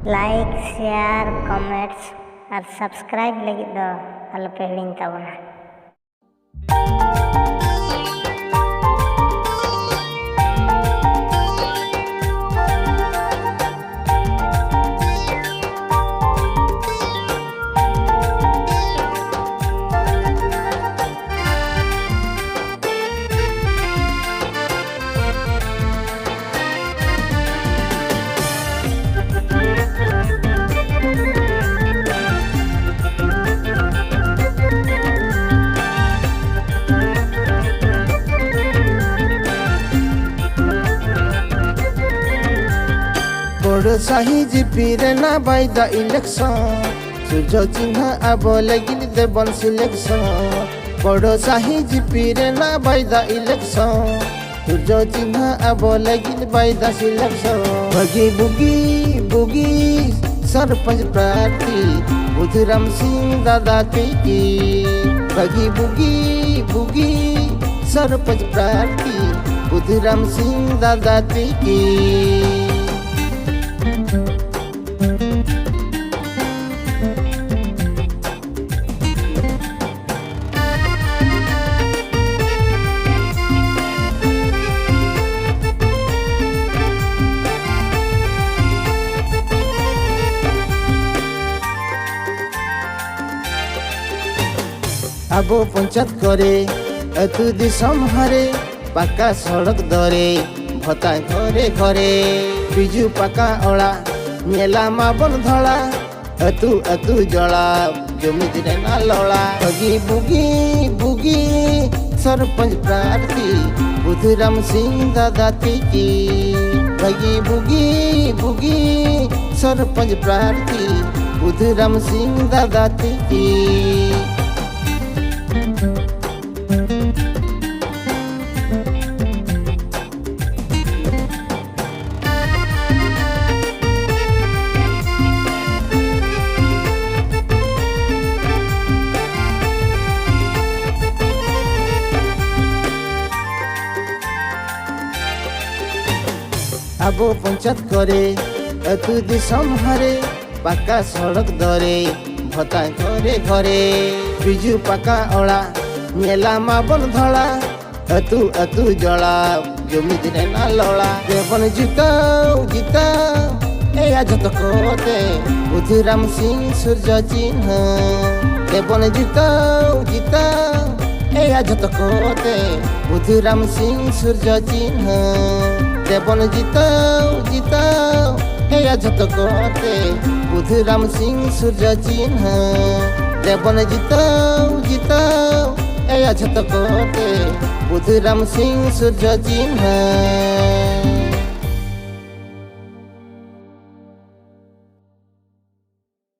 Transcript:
Like share comments और subscribe लगी दो अलपे हिड़िंग ताबोना। बड़ साहिज पीरे ना बाय द इलेक्शन सूर्य चिन्ह अब लगिन देवन सिलेक्शन। बड़ साहिज पीरे ना बाय द इलेक्शन सूर्य चिन्ह अब लगिन बाय द सिलेक्शन। बगी बुगी बुगी सरपंच प्रार्थी बुधिराम सिंह दादा की। बगी बुगी बुगी सरपंच प्रार्थी बुधिराम सिंह दादा की। अब पंचायत करे तू दिसम हरे पक्का सड़क दरे भत्ता घरे घरे बिजू पक्का ओला मेला माबन धड़ा अतु जला जमी दिने ना लड़ा। बगी बुगी बुगी सरपंच प्रार्थी बुधिराम सिंह दादा की। बगी बुगी बुगी सरपंच प्रार्थी बुधिराम सिंह दादा की। अब पंचायत करे तू दिसम हरे पक्का सड़क दरे भत्ता घरे घरे बिजू पक्का ओला मेला माबन धड़ा अतु जला जमी दिने ना लड़ा। देवन जिताओ जिताओ ए जत कोते बुधिराम सिंह सूर्य चिन्ह। देवन जिताओ जिताओ ए जत कोते बुधिराम सिंह सूर्य चिन्ह। देवन जिताओ जिताओ ए जत कोते बुधिराम सिंह सूर्य चिन्ह। देवन जिताओ जिताओ ए जत कोते बुधिराम सिंह सूर्य चिन्ह।